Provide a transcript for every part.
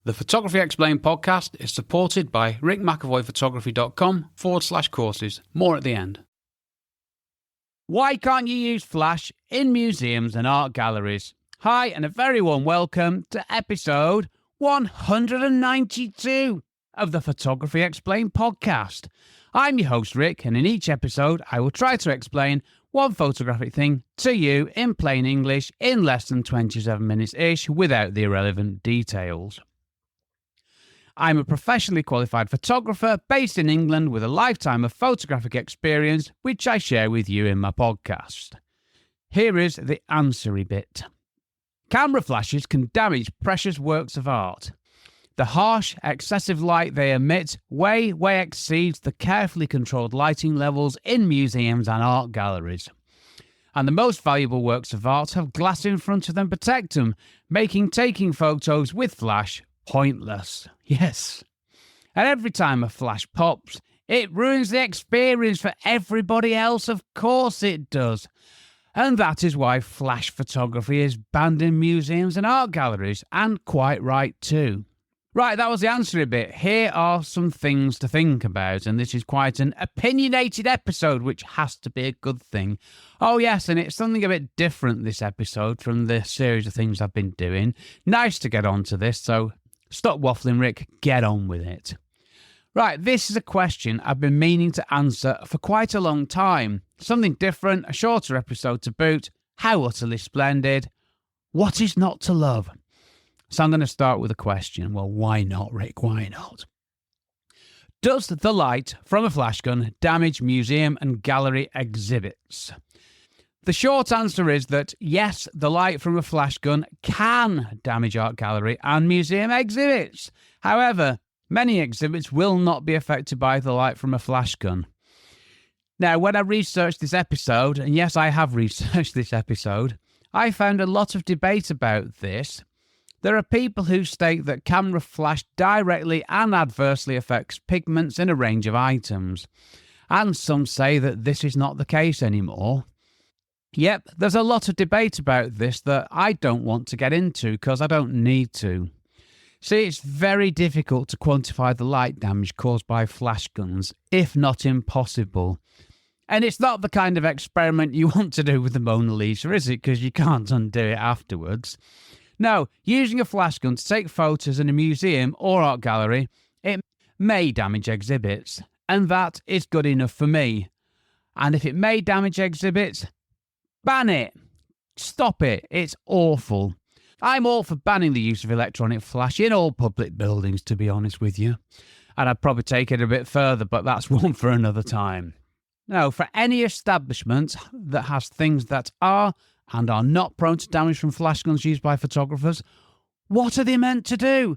The Photography Explained podcast is supported by rickmcavoyphotography.com/courses. More at the end. Why can't you use flash in museums and art galleries? Hi, and a very warm welcome to episode 192 of the Photography Explained podcast. I'm your host, Rick, and in each episode, I will try to explain one photographic thing to you in plain English in less than 27 minutes-ish without the irrelevant details. I'm a professionally qualified photographer based in England with a lifetime of photographic experience, which I share with you in my podcast. Here is the answery bit. Camera flashes can damage precious works of art. The harsh, excessive light they emit way exceeds the carefully controlled lighting levels in museums and art galleries. And the most valuable works of art have glass in front of them to protect them, making taking photos with flash pointless. Yes. And every time a flash pops, it ruins the experience for everybody else. Of course it does. And that is why flash photography is banned in museums and art galleries, and quite right too. Right, that was the answer a bit. Here are some things to think about, and this is quite an opinionated episode, which has to be a good thing. Oh yes, and it's something a bit different this episode from the series of things I've been doing. Nice to get onto this, so stop waffling, Rick, get on with it. Right, this is a question I've been meaning to answer for quite a long time. Something different, a shorter episode to boot. How utterly splendid. What is not to love? So I'm going to start with a question. Well, why not, Rick? Why not? Does the light from a flash gun damage museum and gallery exhibits? The short answer is that yes, the light from a flash gun can damage art gallery and museum exhibits. However, many exhibits will not be affected by the light from a flash gun. Now, when I researched this episode, and yes, I have researched this episode, I found a lot of debate about this. There are people who state that camera flash directly and adversely affects pigments in a range of items. And some say that this is not the case anymore. Yep, there's a lot of debate about this that I don't want to get into because I don't need to. See, it's very difficult to quantify the light damage caused by flash guns, if not impossible. And it's not the kind of experiment you want to do with the Mona Lisa, is it? Because you can't undo it afterwards. No, using a flash gun to take photos in a museum or art gallery, it may damage exhibits, and that is good enough for me. And if it may damage exhibits, ban it. Stop it. It's awful. I'm all for banning the use of electronic flash in all public buildings, to be honest with you. And I'd probably take it a bit further, but that's one for another time. Now, for any establishment that has things that are and are not prone to damage from flash guns used by photographers, what are they meant to do?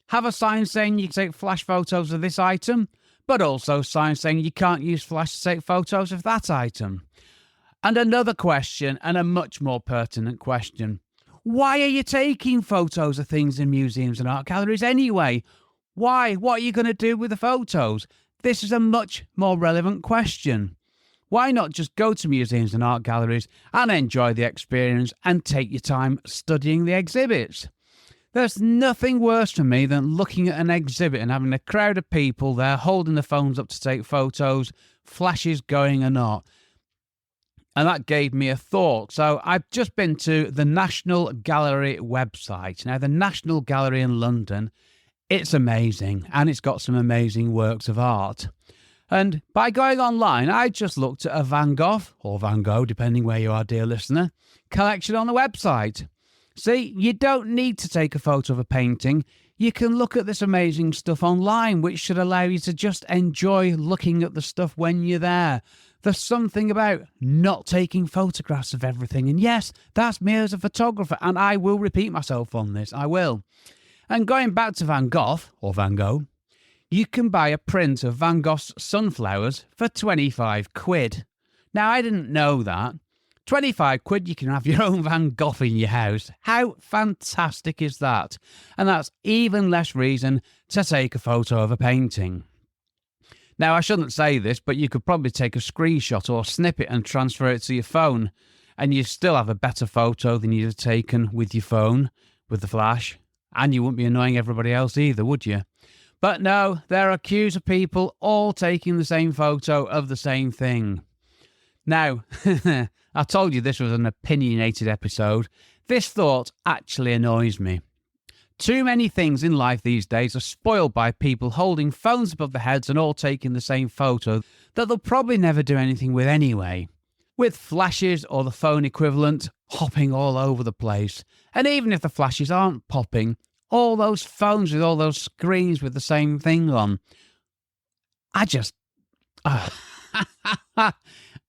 Have a sign saying you can take flash photos of this item, but also signs saying you can't use flash to take photos of that item. And another question, and a much more pertinent question. Why are you taking photos of things in museums and art galleries anyway? Why? What are you going to do with the photos? This is a much more relevant question. Why not just go to museums and art galleries and enjoy the experience and take your time studying the exhibits? There's nothing worse for me than looking at an exhibit and having a crowd of people there holding their phones up to take photos, flashes going or not. And that gave me a thought. So I've just been to the National Gallery website. Now, the National Gallery in London, it's amazing. And it's got some amazing works of art. And by going online, I just looked at a Van Gogh, or Van Gogh, depending where you are, dear listener, collection on the website. See, you don't need to take a photo of a painting. You can look at this amazing stuff online, which should allow you to just enjoy looking at the stuff when you're there. There's something about not taking photographs of everything. And yes, that's me as a photographer, and I will repeat myself on this. I will. And going back to Van Gogh, or Van Gogh, you can buy a print of Van Gogh's sunflowers for 25 quid. Now, I didn't know that. 25 quid, you can have your own Van Gogh in your house. How fantastic is that? And that's even less reason to take a photo of a painting. Now, I shouldn't say this, but you could probably take a screenshot or snip it and transfer it to your phone, and you still have a better photo than you'd have taken with your phone, with the flash. And you wouldn't be annoying everybody else either, would you? But no, there are queues of people all taking the same photo of the same thing. Now, I told you this was an opinionated episode. This thought actually annoys me. Too many things in life these days are spoiled by people holding phones above their heads and all taking the same photo that they'll probably never do anything with anyway. With flashes or the phone equivalent hopping all over the place. And even if the flashes aren't popping, all those phones with all those screens with the same thing on.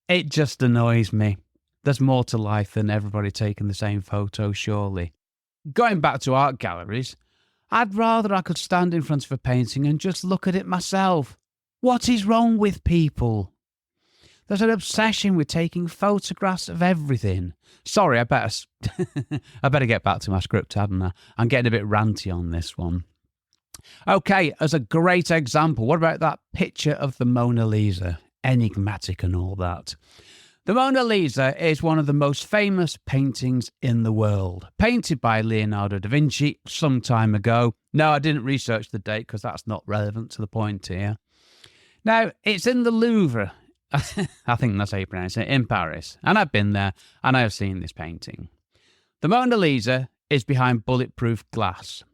It just annoys me. There's more to life than everybody taking the same photo, surely. Going back to art galleries, I'd rather I could stand in front of a painting and just look at it myself. What is wrong with people? There's an obsession with taking photographs of everything. Sorry, I better get back to my script, hadn't I? I'm getting a bit ranty on this one. Okay, as a great example, what about that picture of the Mona Lisa? Enigmatic and all that. The Mona Lisa is one of the most famous paintings in the world, painted by Leonardo da Vinci some time ago. No, I didn't research the date because that's not relevant to the point here. Now, it's in the Louvre. I think that's how you pronounce it, in Paris. And I've been there and I have seen this painting. The Mona Lisa is behind bulletproof glass.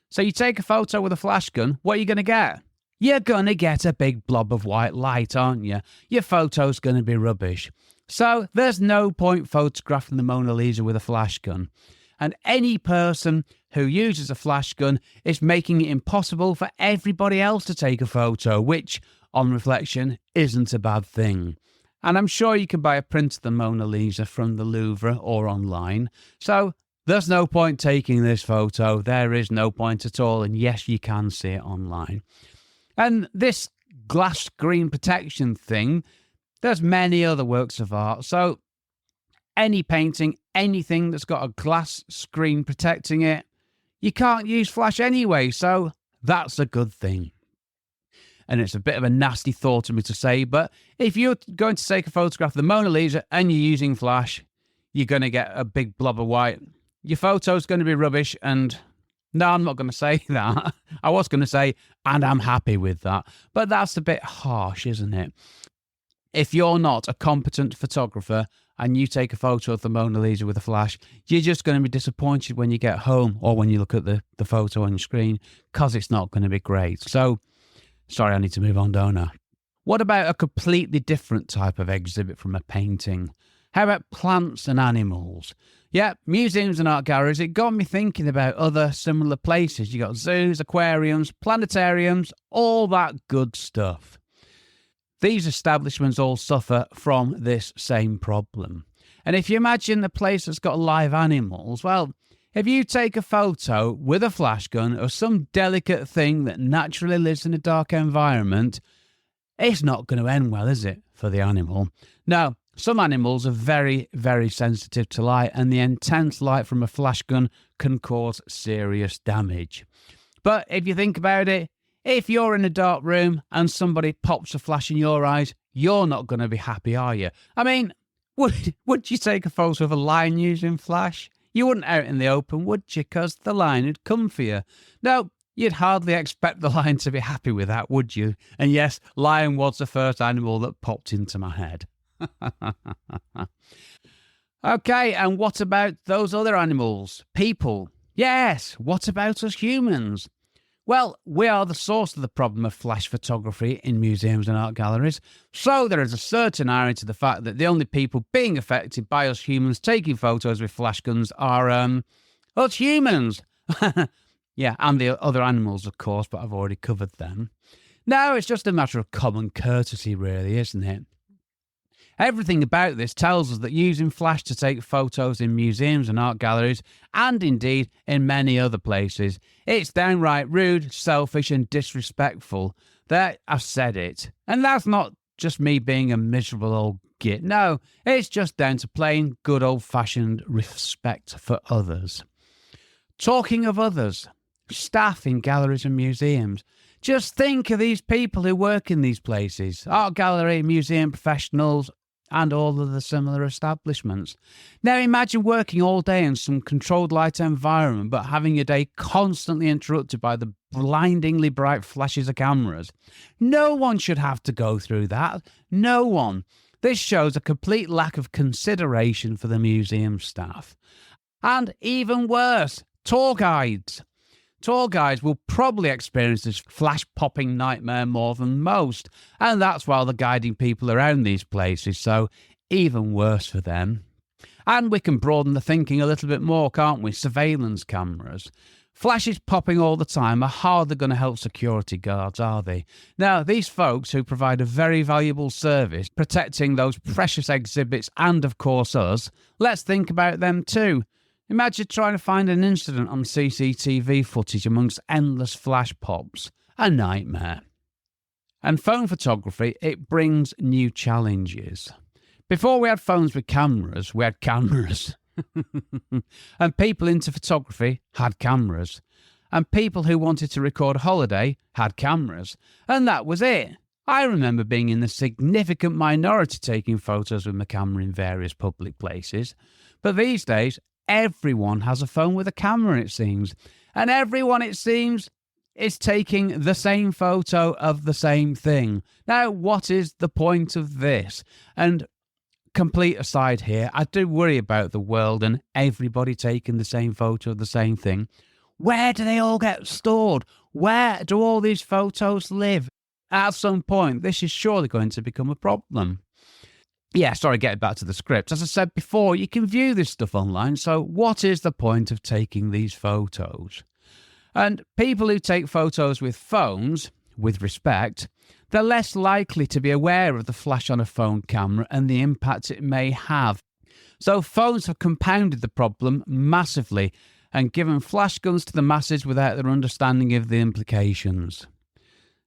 So you take a photo with a flash gun, what are you going to get? You're going to get a big blob of white light, aren't you? Your photo's going to be rubbish. So there's no point photographing the Mona Lisa with a flash gun. And any person who uses a flash gun is making it impossible for everybody else to take a photo, which, on reflection, isn't a bad thing. And I'm sure you can buy a print of the Mona Lisa from the Louvre or online. So there's no point taking this photo. There is no point at all. And yes, you can see it online. And this glass screen protection thing, there's many other works of art. So any painting, anything that's got a glass screen protecting it, you can't use flash anyway. So that's a good thing. And it's a bit of a nasty thought to me to say, but if you're going to take a photograph of the Mona Lisa and you're using flash, you're going to get a big blob of white. Your photo's going to be rubbish. And no, I'm not going to say that. I was going to say, and I'm happy with that. But that's a bit harsh, isn't it? If you're not a competent photographer and you take a photo of the Mona Lisa with a flash, you're just going to be disappointed when you get home or when you look at the photo on your screen because it's not going to be great. So, sorry, I need to move on, don't I? What about a completely different type of exhibit from a painting? How about plants and animals? Yeah, museums and art galleries, it got me thinking about other similar places. You got zoos, aquariums, planetariums, all that good stuff. These establishments all suffer from this same problem. And if you imagine a place that's got live animals, well, if you take a photo with a flash gun of some delicate thing that naturally lives in a dark environment, it's not going to end well, is it, for the animal? No, some animals are very, very sensitive to light, and the intense light from a flash gun can cause serious damage. But if you think about it, if you're in a dark room and somebody pops a flash in your eyes, you're not going to be happy, are you? I mean, would you take a photo of a lion using flash? You wouldn't out in the open, would you? Because the lion would come for you. No, you'd hardly expect the lion to be happy with that, would you? And yes, lion was the first animal that popped into my head. Okay, and what about those other animals? People. Yes, what about us humans? Well, we are the source of the problem of flash photography in museums and art galleries, so there is a certain irony to the fact that the only people being affected by us humans taking photos with flash guns are us humans. Yeah, and the other animals, of course, but I've already covered them. No, it's just a matter of common courtesy, really, isn't it? Everything about this tells us that using flash to take photos in museums and art galleries, and indeed in many other places, it's downright rude, selfish and disrespectful. There, I've said it. And that's not just me being a miserable old git. No, it's just down to plain good old-fashioned respect for others. Talking of others, staff in galleries and museums. Just think of these people who work in these places. Art gallery, museum professionals, and all of the similar establishments. Now imagine working all day in some controlled light environment, but having your day constantly interrupted by the blindingly bright flashes of cameras. No one should have to go through that. No one. This shows a complete lack of consideration for the museum staff. And even worse, tour guides. Tour guides will probably experience this flash-popping nightmare more than most, and that's while they're guiding people around these places, so even worse for them. And we can broaden the thinking a little bit more, can't we? Surveillance cameras. Flashes popping all the time are hardly going to help security guards, are they? Now, these folks who provide a very valuable service, protecting those precious exhibits and, of course, us, let's think about them too. Imagine trying to find an incident on CCTV footage amongst endless flash pops. A nightmare. And phone photography, it brings new challenges. Before we had phones with cameras, we had cameras. And people into photography had cameras. And people who wanted to record a holiday had cameras. And that was it. I remember being in the significant minority taking photos with my camera in various public places. But these days, everyone has a phone with a camera, it seems. And everyone, it seems, is taking the same photo of the same thing. Now, what is the point of this? And complete aside here, I do worry about the world and everybody taking the same photo of the same thing. Where do they all get stored? Where do all these photos live? At some point, this is surely going to become a problem. Yeah, sorry, getting back to the script. As I said before, you can view this stuff online, so what is the point of taking these photos? And people who take photos with phones, with respect, they're less likely to be aware of the flash on a phone camera and the impact it may have. So phones have compounded the problem massively and given flash guns to the masses without their understanding of the implications.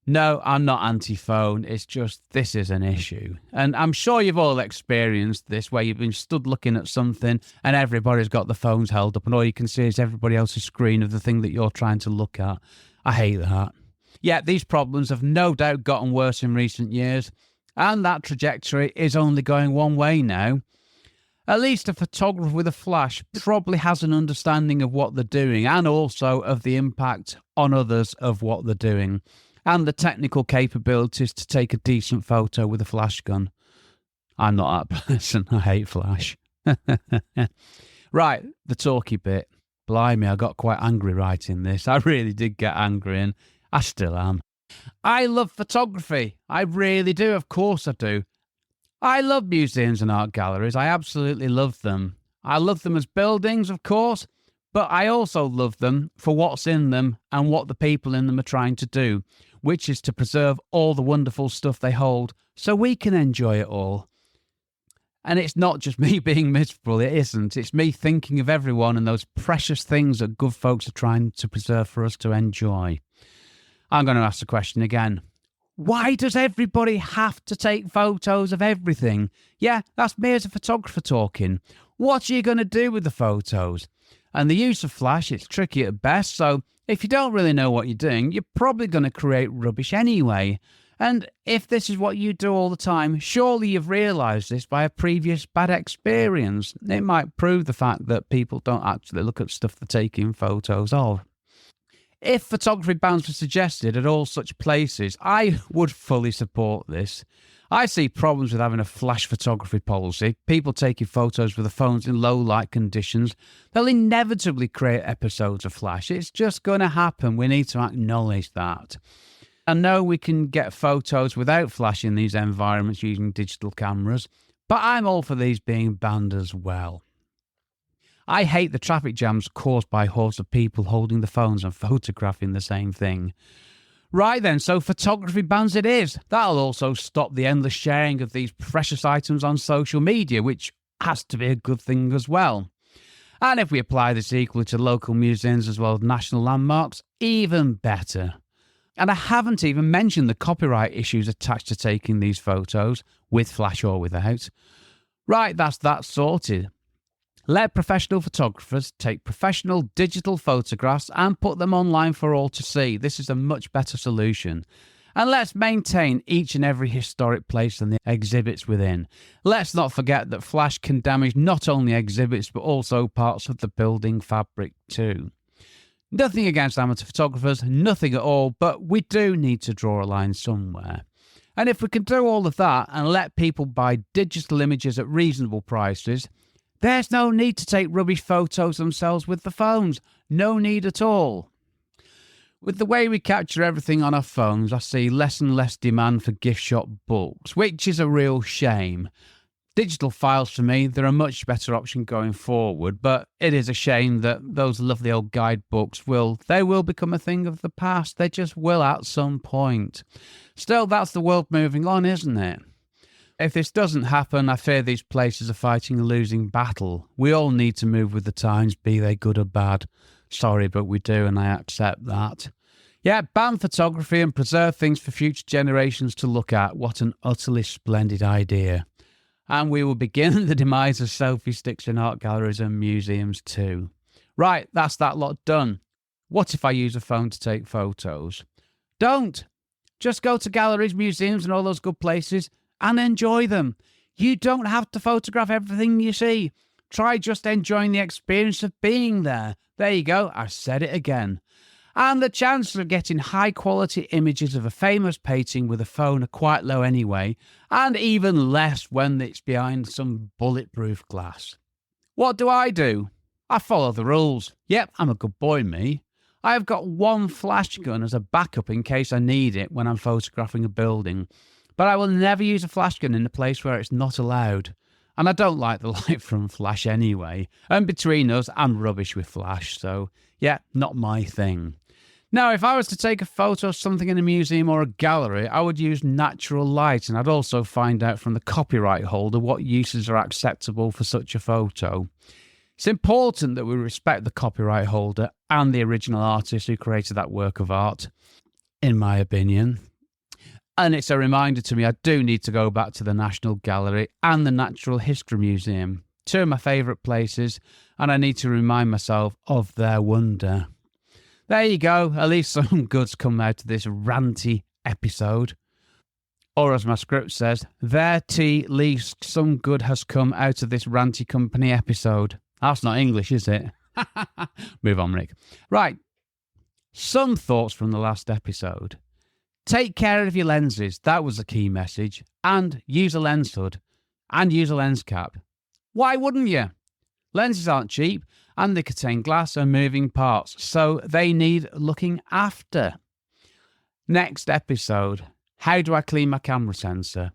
No, I'm not anti-phone, it's just this is an issue. And I'm sure you've all experienced this, where you've been stood looking at something and everybody's got the phones held up and all you can see is everybody else's screen of the thing that you're trying to look at. I hate that. Yet these problems have no doubt gotten worse in recent years, and that trajectory is only going one way now. At least a photographer with a flash probably has an understanding of what they're doing and also of the impact on others of what they're doing, and the technical capabilities to take a decent photo with a flash gun. I'm not that person. I hate flash. Right, the talky bit. Blimey, I got quite angry writing this. I really did get angry, and I still am. I love photography. I really do. Of course I do. I love museums and art galleries. I absolutely love them. I love them as buildings, of course, but I also love them for what's in them and what the people in them are trying to do, which is to preserve all the wonderful stuff they hold so we can enjoy it all. And it's not just me being miserable, it isn't. It's me thinking of everyone and those precious things that good folks are trying to preserve for us to enjoy. I'm going to ask the question again. Why does everybody have to take photos of everything? Yeah, that's me as a photographer talking. What are you going to do with the photos? And the use of flash, it's tricky at best, so if you don't really know what you're doing, you're probably going to create rubbish anyway. And if this is what you do all the time, surely you've realised this by a previous bad experience. It might prove the fact that people don't actually look at stuff they're taking photos of. If photography bans were suggested at all such places, I would fully support this. I see problems with having a flash photography policy. People taking photos with their phones in low light conditions, they'll inevitably create episodes of flash. It's just going to happen. We need to acknowledge that. I know we can get photos without flash in these environments using digital cameras, but I'm all for these being banned as well. I hate the traffic jams caused by hordes of people holding the phones and photographing the same thing. Right then, so photography bans it is. That'll also stop the endless sharing of these precious items on social media, which has to be a good thing as well. And if we apply this equally to local museums as well as national landmarks, even better. And I haven't even mentioned the copyright issues attached to taking these photos, with flash or without. Right, that's that sorted. Let professional photographers take professional digital photographs and put them online for all to see. This is a much better solution. And let's maintain each and every historic place and the exhibits within. Let's not forget that flash can damage not only exhibits but also parts of the building fabric too. Nothing against amateur photographers, nothing at all, but we do need to draw a line somewhere. And if we can do all of that and let people buy digital images at reasonable prices, there's no need to take rubbish photos themselves with the phones. No need at all. With the way we capture everything on our phones, I see less and less demand for gift shop books, which is a real shame. Digital files for me, they're a much better option going forward, but it is a shame that those lovely old guidebooks will become a thing of the past. They just will at some point. Still, that's the world moving on, isn't it? If this doesn't happen, I fear these places are fighting a losing battle. We all need to move with the times, be they good or bad. Sorry, but we do, and I accept that. Yeah, ban photography and preserve things for future generations to look at. What an utterly splendid idea. And we will begin the demise of selfie sticks in art galleries and museums too. Right, that's that lot done. What if I use a phone to take photos? Don't. Just go to galleries, museums and all those good places and enjoy them. You don't have to photograph everything you see. Try just enjoying the experience of being there. There you go, I said it again. And the chances of getting high-quality images of a famous painting with a phone are quite low anyway, and even less when it's behind some bulletproof glass. What do? I follow the rules. Yep, I'm a good boy, me. I have got one flash gun as a backup in case I need it when I'm photographing a building, but I will never use a flash gun in a place where it's not allowed. And I don't like the light from flash anyway. And between us, I'm rubbish with flash, so yeah, not my thing. Now, if I was to take a photo of something in a museum or a gallery, I would use natural light, and I'd also find out from the copyright holder what uses are acceptable for such a photo. It's important that we respect the copyright holder and the original artist who created that work of art, in my opinion. And it's a reminder to me I do need to go back to the National Gallery and the Natural History Museum, two of my favourite places, and I need to remind myself of their wonder. There you go, at least some good's come out of this ranty episode. Or as my script says, least some good has come out of this ranty company episode. That's not English, is it? Move on, Rick. Right, some thoughts from the last episode. Take care of your lenses, that was a key message, and use a lens hood, and use a lens cap. Why wouldn't you? Lenses aren't cheap, and they contain glass and moving parts, so they need looking after. Next episode, how do I clean my camera sensor?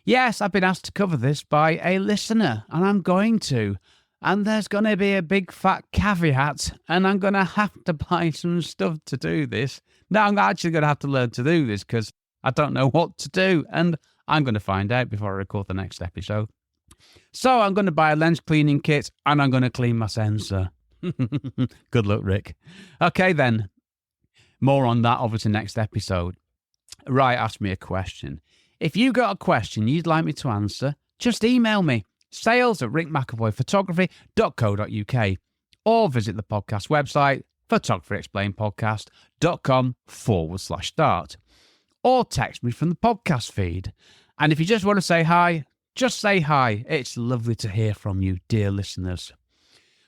Yes, I've been asked to cover this by a listener, and I'm going to. And there's going to be a big fat caveat, and I'm going to have to buy some stuff to do this. Now, I'm actually going to have to learn to do this because I don't know what to do, and I'm going to find out before I record the next episode. So I'm going to buy a lens cleaning kit, and I'm going to clean my sensor. Good luck, Rick. Okay, then. More on that, obviously, next episode. Right, ask me a question. If you got a question you'd like me to answer, just email me. sales@rickmcavoyphotography.co.uk or visit the podcast website photographyexplainedpodcast.com/start or text me from the podcast feed. And if you just want to say hi, just say hi. It's lovely to hear from you, dear listeners.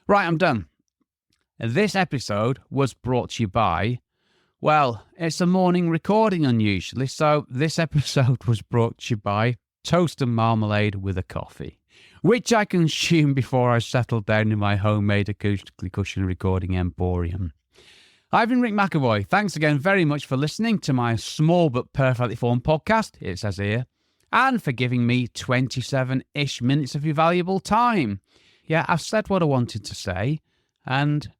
Right, I'm done. This episode was brought to you by, well, it's a morning recording unusually, so this episode was brought to you by toast and marmalade with a coffee, which I consumed before I settled down in my homemade acoustically cushioned recording emporium. I've been Rick McAvoy. Thanks again very much for listening to my small but perfectly formed podcast, it says here, and for giving me 27-ish minutes of your valuable time. Yeah, I've said what I wanted to say, and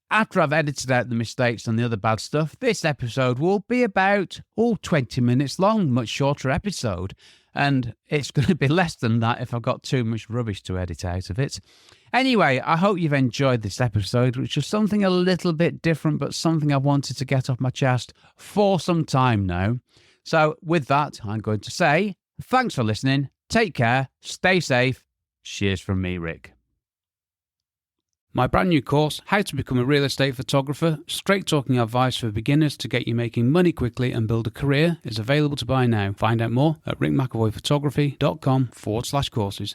after I've edited out the mistakes and the other bad stuff, this episode will be about 20 minutes long, much shorter episode. And it's going to be less than that if I've got too much rubbish to edit out of it. Anyway, I hope you've enjoyed this episode, which was something a little bit different, but something I wanted to get off my chest for some time now. So with that, I'm going to say, thanks for listening, take care, stay safe, cheers from me, Rick. My brand new course, How to Become a Real Estate Photographer, straight talking advice for beginners to get you making money quickly and build a career, is available to buy now. Find out more at rickmcavoyphotography.com/courses.